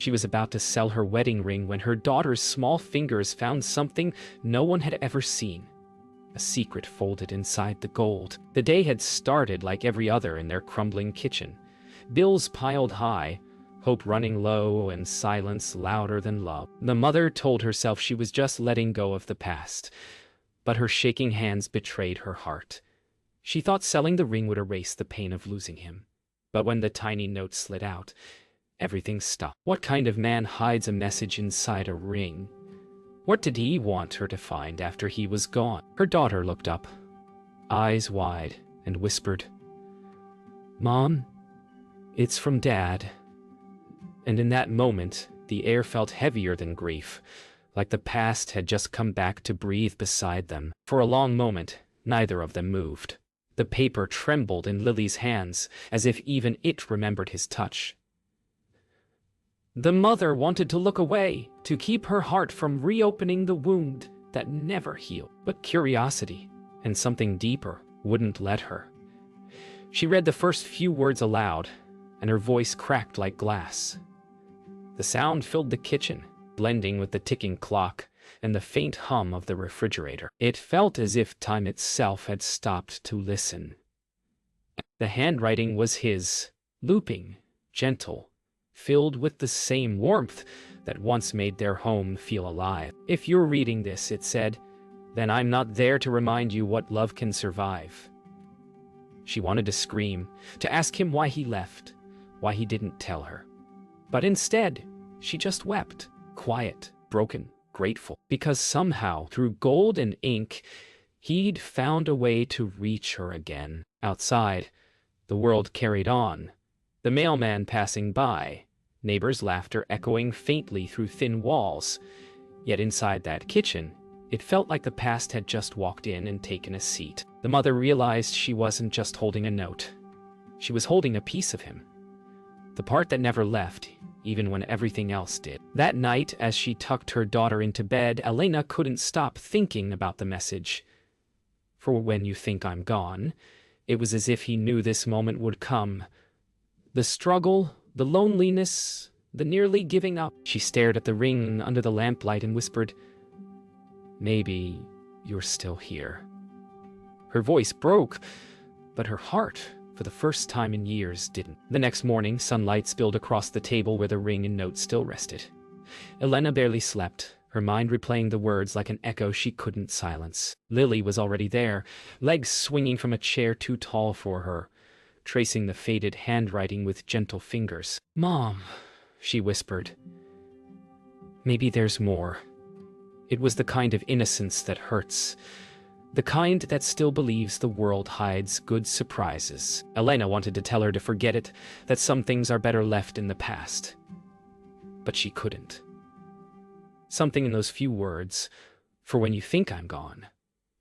She was about to sell her wedding ring when her daughter's small fingers found something no one had ever seen. A secret folded inside the gold. The day had started like every other in their crumbling kitchen. Bills piled high, hope running low, and silence louder than love. The mother told herself she was just letting go of the past, but her shaking hands betrayed her heart. She thought selling the ring would erase the pain of losing him. But when the tiny note slid out, everything stopped. What kind of man hides a message inside a ring? What did he want her to find after he was gone? Her daughter looked up, eyes wide, and whispered, "Mom, it's from Dad." And in that moment, the air felt heavier than grief, like the past had just come back to breathe beside them. For a long moment, neither of them moved. The paper trembled in Lily's hands, as if even it remembered his touch. The mother wanted to look away, to keep her heart from reopening the wound that never healed. But curiosity, and something deeper, wouldn't let her. She read the first few words aloud, and her voice cracked like glass. The sound filled the kitchen, blending with the ticking clock and the faint hum of the refrigerator. It felt as if time itself had stopped to listen. The handwriting was his, looping, gentle, filled with the same warmth that once made their home feel alive. "If you're reading this," it said, "then I'm not there to remind you what love can survive." She wanted to scream, to ask him why he left, why he didn't tell her. But instead, she just wept, quiet, broken, grateful, because somehow, through gold and ink, he'd found a way to reach her again. Outside, the world carried on. The mailman passing by, neighbors' laughter echoing faintly through thin walls. Yet inside that kitchen, it felt like the past had just walked in and taken a seat. The mother realized she wasn't just holding a note. She was holding a piece of him. The part that never left, even when everything else did. That night, as she tucked her daughter into bed, Elena couldn't stop thinking about the message. "For when you think I'm gone," it was as if he knew this moment would come. The struggle, the loneliness, the nearly giving up. She stared at the ring under the lamplight and whispered, "Maybe you're still here." Her voice broke, but her heart, for the first time in years, didn't. The next morning, sunlight spilled across the table where the ring and note still rested. Elena barely slept, her mind replaying the words like an echo she couldn't silence. Lily was already there, legs swinging from a chair too tall for her, tracing the faded handwriting with gentle fingers. "Mom," she whispered. "Maybe there's more." It was the kind of innocence that hurts, the kind that still believes the world hides good surprises. Elena wanted to tell her to forget it, that some things are better left in the past. But she couldn't. Something in those few words, "for when you think I'm gone,"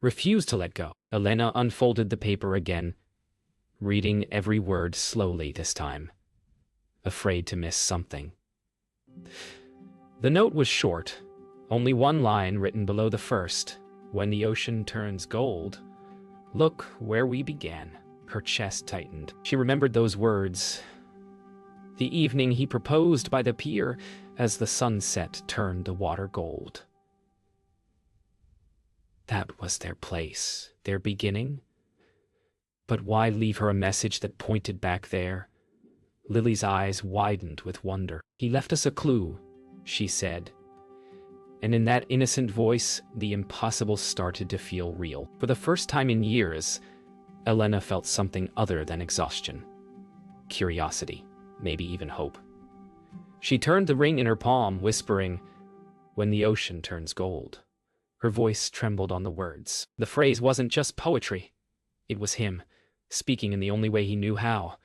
refused to let go. Elena unfolded the paper again, reading every word slowly this time, afraid to miss something. The note was short, only one line written below the first. "When the ocean turns gold, look where we began." Her chest tightened. She remembered those words. The evening he proposed by the pier as the sunset turned the water gold. That was their place, their beginning. But why leave her a message that pointed back there? Lily's eyes widened with wonder. "He left us a clue," she said. And in that innocent voice, the impossible started to feel real. For the first time in years, Elena felt something other than exhaustion. Curiosity, maybe even hope. She turned the ring in her palm, whispering, "When the ocean turns gold." Her voice trembled on the words. The phrase wasn't just poetry. It was him, speaking in the only way he knew how.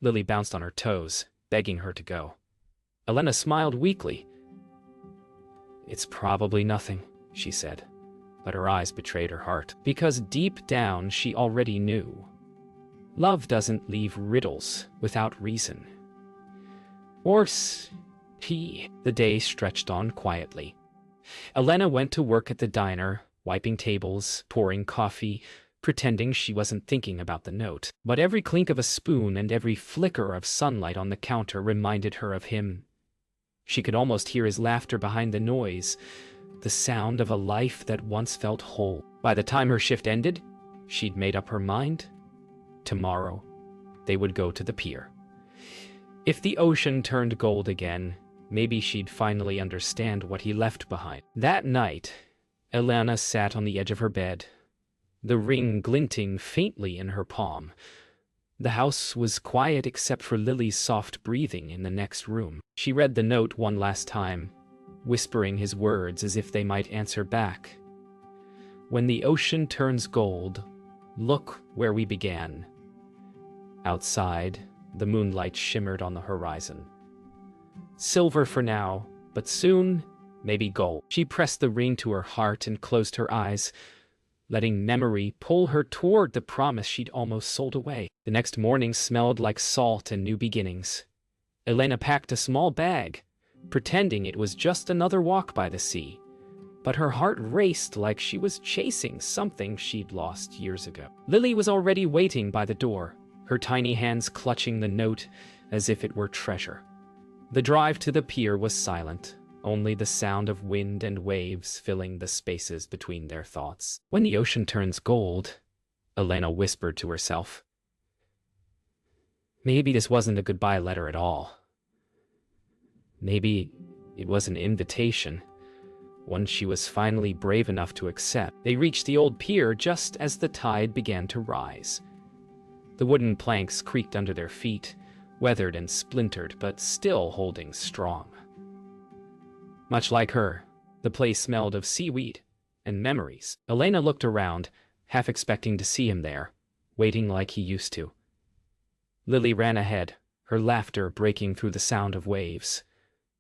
Lily bounced on her toes, begging her to go. Elena smiled weakly. "It's probably nothing," she said, but her eyes betrayed her heart, because deep down she already knew. Love doesn't leave riddles without reason. The day stretched on quietly. Elena went to work at the diner, wiping tables, pouring coffee, pretending she wasn't thinking about the note. But every clink of a spoon and every flicker of sunlight on the counter reminded her of him. She could almost hear his laughter behind the noise, the sound of a life that once felt whole. By the time her shift ended, she'd made up her mind. Tomorrow, they would go to the pier. If the ocean turned gold again, maybe she'd finally understand what he left behind. That night, Elena sat on the edge of her bed, the ring glinting faintly in her palm. The house was quiet except for Lily's soft breathing in the next room. She read the note one last time, whispering his words as if they might answer back. When the ocean turns gold, look where we began. Outside, the moonlight shimmered on the horizon. Silver for now, but soon, maybe gold. She pressed the ring to her heart and closed her eyes, letting memory pull her toward the promise she'd almost sold away. The next morning smelled like salt and new beginnings. Elena packed a small bag, pretending it was just another walk by the sea. But her heart raced like she was chasing something she'd lost years ago. Lily was already waiting by the door, her tiny hands clutching the note as if it were treasure. The drive to the pier was silent, only the sound of wind and waves filling the spaces between their thoughts. When the ocean turns gold, Elena whispered to herself, maybe this wasn't a goodbye letter at all. Maybe it was an invitation, one she was finally brave enough to accept. They reached the old pier just as the tide began to rise. The wooden planks creaked under their feet, weathered and splintered, but still holding strong. Much like her, the place smelled of seaweed and memories. Elena looked around, half expecting to see him there, waiting like he used to. Lily ran ahead, her laughter breaking through the sound of waves.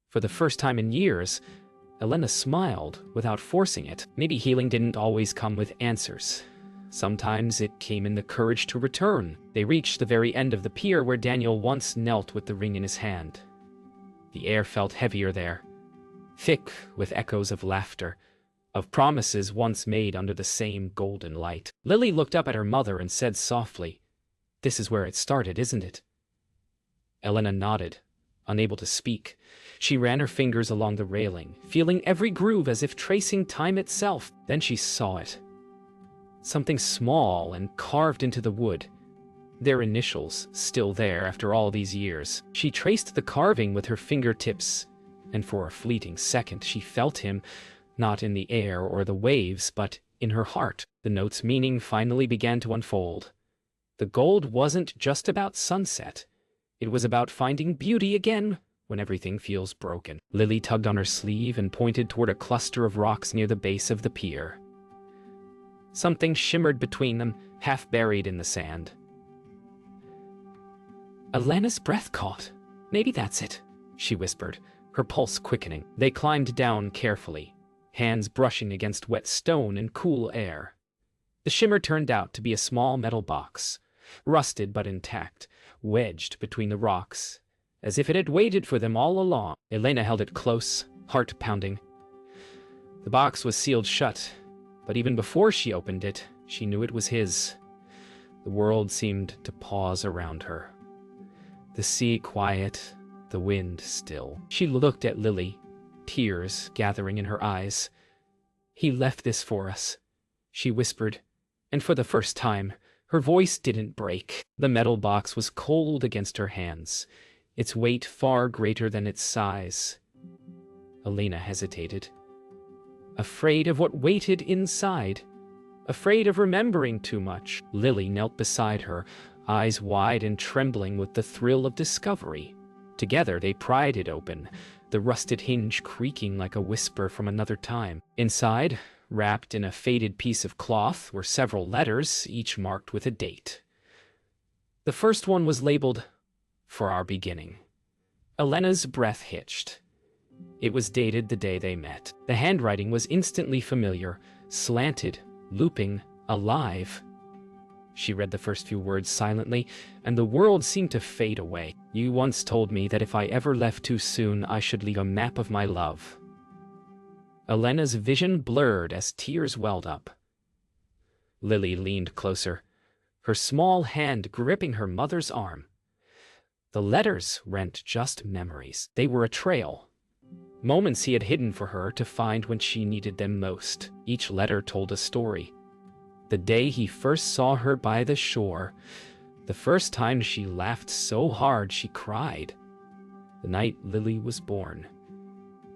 For the first time in years, Elena smiled without forcing it. Maybe healing didn't always come with answers. Sometimes it came in the courage to return. They reached the very end of the pier where Daniel once knelt with the ring in his hand. The air felt heavier there, thick with echoes of laughter, of promises once made under the same golden light. Lily looked up at her mother and said softly, "This is where it started, isn't it?" Elena nodded, unable to speak. She ran her fingers along the railing, feeling every groove as if tracing time itself. Then she saw it. Something small and carved into the wood. Their initials still there after all these years. She traced the carving with her fingertips, and for a fleeting second she felt him, not in the air or the waves, but in her heart. The note's meaning finally began to unfold. The gold wasn't just about sunset. It was about finding beauty again when everything feels broken. Lily tugged on her sleeve and pointed toward a cluster of rocks near the base of the pier. Something shimmered between them, half buried in the sand. Elena's breath caught. "Maybe that's it," she whispered, her pulse quickening. They climbed down carefully, hands brushing against wet stone and cool air. The shimmer turned out to be a small metal box, rusted but intact, wedged between the rocks, as if it had waited for them all along. Elena held it close, heart pounding. The box was sealed shut, but even before she opened it, she knew it was his. The world seemed to pause around her. The sea quiet, the wind still. She looked at Lily, tears gathering in her eyes. "He left this for us," she whispered, and for the first time, her voice didn't break. The metal box was cold against her hands, its weight far greater than its size. Elena hesitated, afraid of what waited inside, afraid of remembering too much. Lily knelt beside her, eyes wide and trembling with the thrill of discovery. Together they pried it open, the rusted hinge creaking like a whisper from another time. Inside, wrapped in a faded piece of cloth, were several letters, each marked with a date. The first one was labeled, "For Our Beginning." Elena's breath hitched. It was dated the day they met. The handwriting was instantly familiar, slanted, looping, alive. She read the first few words silently, and the world seemed to fade away. "You once told me that if I ever left too soon, I should leave a map of my love." Elena's vision blurred as tears welled up. Lily leaned closer, her small hand gripping her mother's arm. The letters weren't just memories. They were a trail, moments he had hidden for her to find when she needed them most. Each letter told a story. The day he first saw her by the shore, the first time she laughed so hard she cried, the night Lily was born.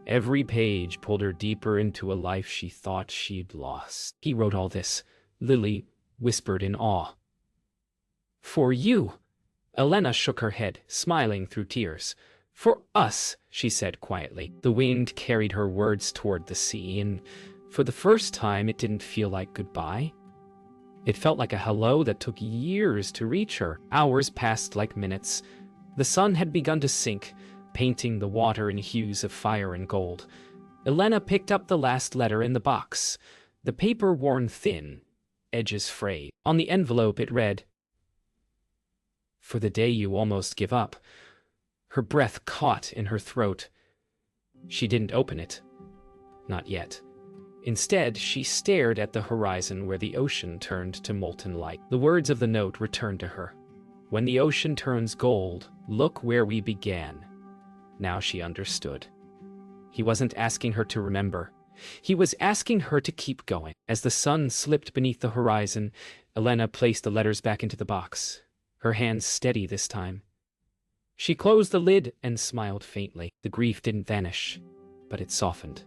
Every page pulled her deeper into a life she thought she'd lost. He wrote all this, Lily whispered in awe. For you. Elena shook her head, smiling through tears. For us, she said quietly. The wind carried her words toward the sea, and for the first time it didn't feel like goodbye. It felt like a hello that took years to reach her. Hours passed like minutes. The sun had begun to sink, painting the water in hues of fire and gold. Elena picked up the last letter in the box, the paper worn thin, edges frayed. On the envelope it read, For the day you almost give up. Her breath caught in her throat. She didn't open it. Not yet. Instead, she stared at the horizon where the ocean turned to molten light. The words of the note returned to her. When the ocean turns gold, look where we began. Now she understood. He wasn't asking her to remember. He was asking her to keep going. As the sun slipped beneath the horizon, Elena placed the letters back into the box, her hands steady this time. She closed the lid and smiled faintly. The grief didn't vanish, but it softened,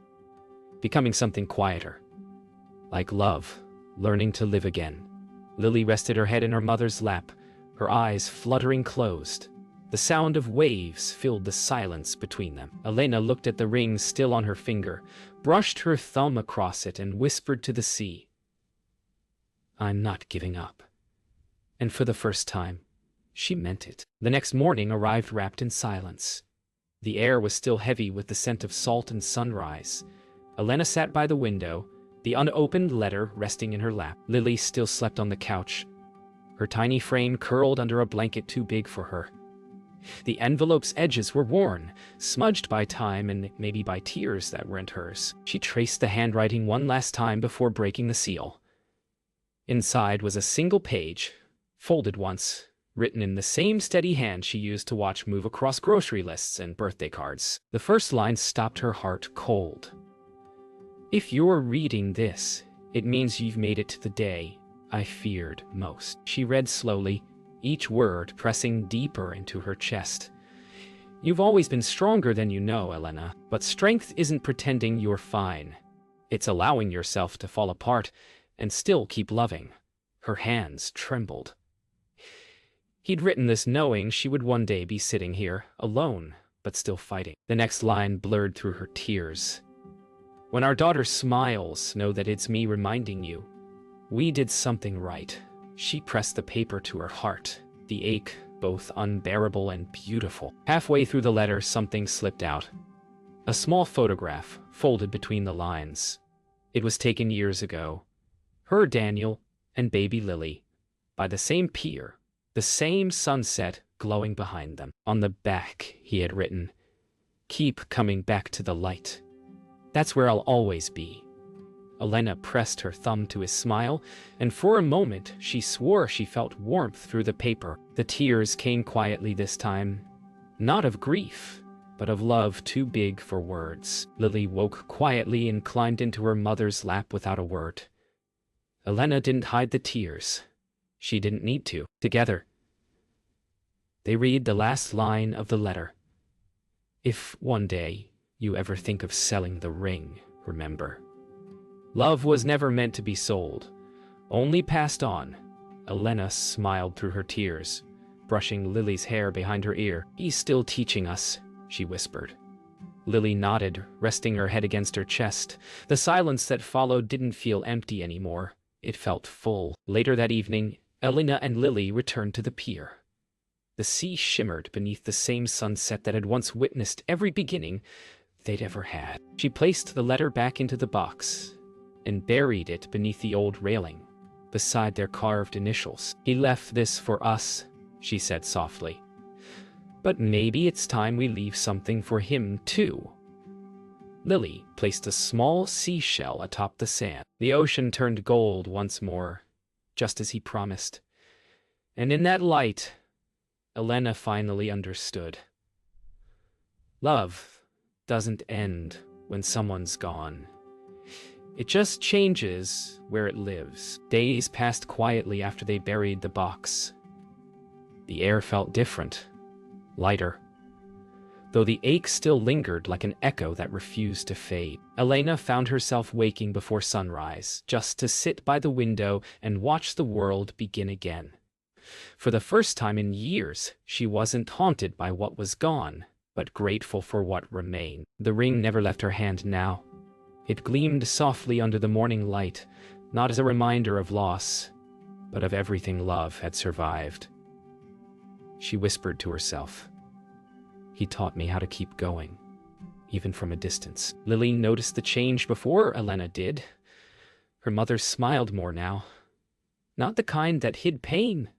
becoming something quieter, like love, learning to live again. Lily rested her head in her mother's lap, her eyes fluttering closed. The sound of waves filled the silence between them. Elena looked at the ring still on her finger, brushed her thumb across it, and whispered to the sea, I'm not giving up. And for the first time, she meant it. The next morning arrived wrapped in silence. The air was still heavy with the scent of salt and sunrise. Elena sat by the window, the unopened letter resting in her lap. Lily still slept on the couch, her tiny frame curled under a blanket too big for her. The envelope's edges were worn, smudged by time and maybe by tears that weren't hers. She traced the handwriting one last time before breaking the seal. Inside was a single page, folded once, written in the same steady hand she used to watch move across grocery lists and birthday cards. The first line stopped her heart cold. If you're reading this, it means you've made it to the day I feared most. She read slowly, each word pressing deeper into her chest. You've always been stronger than you know, Elena, but strength isn't pretending you're fine. It's allowing yourself to fall apart and still keep loving. Her hands trembled. He'd written this knowing she would one day be sitting here, alone, but still fighting. The next line blurred through her tears. When our daughter smiles, know that it's me reminding you. We did something right. She pressed the paper to her heart, the ache both unbearable and beautiful. Halfway through the letter, something slipped out. A small photograph, folded between the lines. It was taken years ago. Her, Daniel, and baby Lily, by the same pier, the same sunset glowing behind them. On the back, he had written, Keep coming back to the light. That's where I'll always be. Elena pressed her thumb to his smile, and for a moment she swore she felt warmth through the paper. The tears came quietly this time, not of grief, but of love too big for words. Lily woke quietly and climbed into her mother's lap without a word. Elena didn't hide the tears. She didn't need to. Together, they read the last line of the letter. If one day you ever think of selling the ring, remember. Love was never meant to be sold, only passed on. Elena smiled through her tears, brushing Lily's hair behind her ear. He's still teaching us, she whispered. Lily nodded, resting her head against her chest. The silence that followed didn't feel empty anymore. It felt full. Later that evening, Elena and Lily returned to the pier. The sea shimmered beneath the same sunset that had once witnessed every beginning they'd ever had. She placed the letter back into the box and buried it beneath the old railing, beside their carved initials. He left this for us, she said softly. But maybe it's time we leave something for him, too. Lily placed a small seashell atop the sand. The ocean turned gold once more, just as he promised. And in that light, Elena finally understood. Love doesn't end when someone's gone. It just changes where it lives. Days passed quietly after they buried the box. The air felt different, lighter, though the ache still lingered like an echo that refused to fade. Elena found herself waking before sunrise, just to sit by the window and watch the world begin again. For the first time in years, she wasn't haunted by what was gone, but grateful for what remained. The ring never left her hand now. It gleamed softly under the morning light, not as a reminder of loss, but of everything love had survived. She whispered to herself, "He taught me how to keep going, even from a distance." Lily noticed the change before Elena did. Her mother smiled more now. Not the kind that hid pain,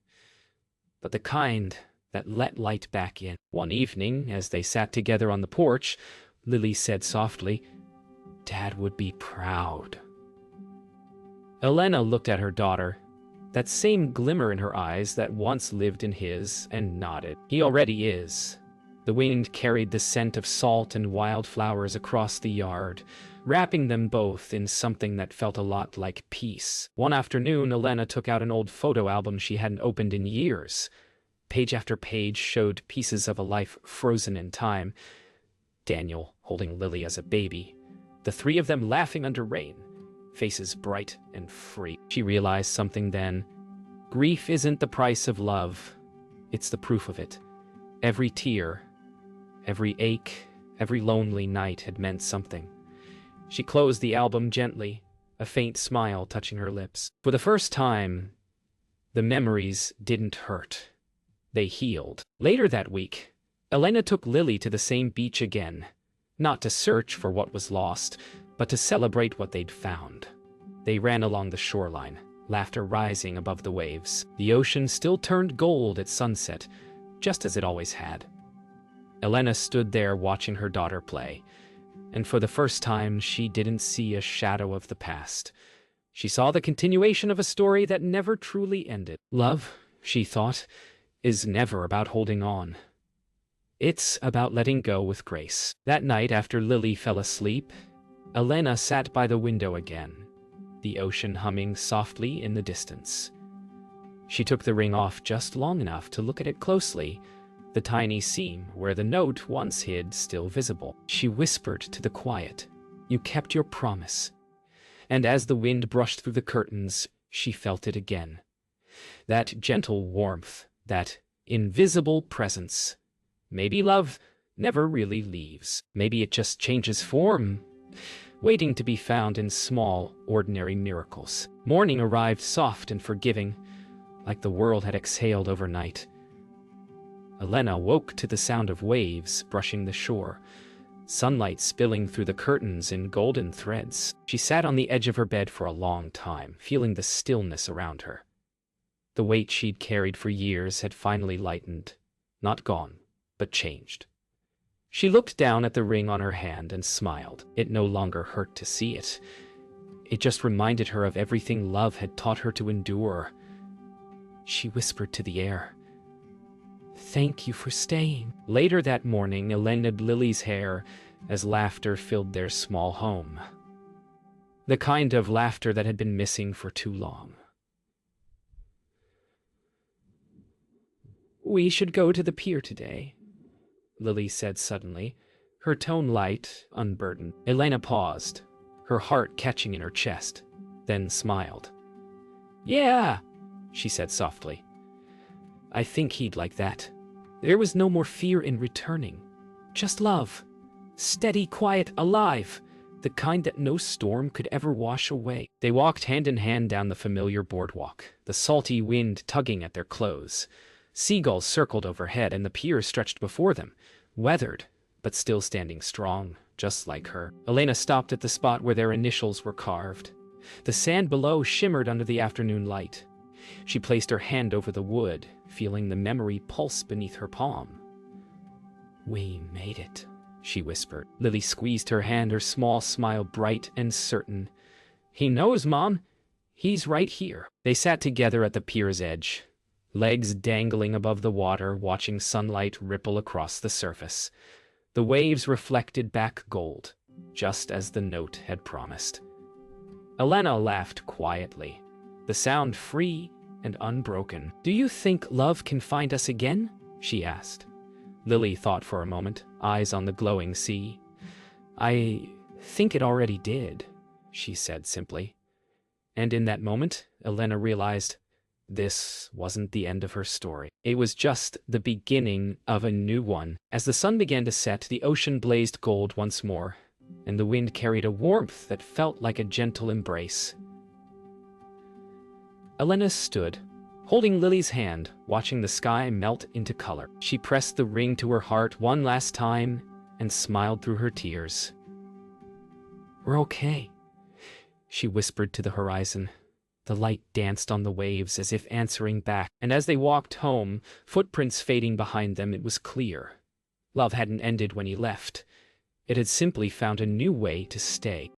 but the kind that let light back in. One evening, as they sat together on the porch, Lily said softly, "Dad would be proud." Elena looked at her daughter, that same glimmer in her eyes that once lived in his, and nodded. "He already is." The wind carried the scent of salt and wildflowers across the yard, wrapping them both in something that felt a lot like peace. One afternoon, Elena took out an old photo album she hadn't opened in years. Page after page showed pieces of a life frozen in time. Daniel holding Lily as a baby, the three of them laughing under rain, faces bright and free. She realized something then. Grief isn't the price of love, it's the proof of it. Every tear, every ache, every lonely night had meant something. She closed the album gently, a faint smile touching her lips. For the first time, the memories didn't hurt. They healed. Later that week, Elena took Lily to the same beach again, not to search for what was lost, but to celebrate what they'd found. They ran along the shoreline, laughter rising above the waves. The ocean still turned gold at sunset, just as it always had. Elena stood there watching her daughter play, and for the first time she didn't see a shadow of the past. She saw the continuation of a story that never truly ended. Love, she thought, is never about holding on. It's about letting go with grace. That night, after Lily fell asleep, Elena sat by the window again, the ocean humming softly in the distance. She took the ring off just long enough to look at it closely, the tiny seam where the note once hid still visible. She whispered to the quiet, "You kept your promise." And as the wind brushed through the curtains, she felt it again. That gentle warmth, that invisible presence. Maybe love never really leaves. Maybe it just changes form, waiting to be found in small, ordinary miracles. Morning arrived soft and forgiving, like the world had exhaled overnight. Elena woke to the sound of waves brushing the shore, sunlight spilling through the curtains in golden threads. She sat on the edge of her bed for a long time, feeling the stillness around her. The weight she'd carried for years had finally lightened, not gone, but changed. She looked down at the ring on her hand and smiled. It no longer hurt to see it. It just reminded her of everything love had taught her to endure. She whispered to the air, "Thank you for staying." Later that morning, Elena knitted Lily's hair as laughter filled their small home. The kind of laughter that had been missing for too long. "We should go to the pier today," Lily said suddenly, her tone light, unburdened. Elena paused, her heart catching in her chest, then smiled. "Yeah," she said softly. "I think he'd like that." There was no more fear in returning, just love. Steady, quiet, alive, the kind that no storm could ever wash away. They walked hand in hand down the familiar boardwalk, the salty wind tugging at their clothes. Seagulls circled overhead, and the pier stretched before them, weathered, but still standing strong, just like her. Elena stopped at the spot where their initials were carved. The sand below shimmered under the afternoon light. She placed her hand over the wood, feeling the memory pulse beneath her palm. "We made it," she whispered. Lily squeezed her hand, her small smile bright and certain. "He knows, Mom. He's right here." They sat together at the pier's edge, legs dangling above the water, watching sunlight ripple across the surface. The waves reflected back gold, just as the note had promised. Elena laughed quietly, the sound free and unbroken. "Do you think love can find us again?" she asked. Lily thought for a moment, eyes on the glowing sea. "I think it already did," she said simply. And in that moment, Elena realized this wasn't the end of her story. It was just the beginning of a new one. As the sun began to set, the ocean blazed gold once more, and the wind carried a warmth that felt like a gentle embrace. Elena stood, holding Lily's hand, watching the sky melt into color. She pressed the ring to her heart one last time and smiled through her tears. "We're okay," she whispered to the horizon. The light danced on the waves as if answering back, and as they walked home, footprints fading behind them, it was clear. Love hadn't ended when he left. It had simply found a new way to stay.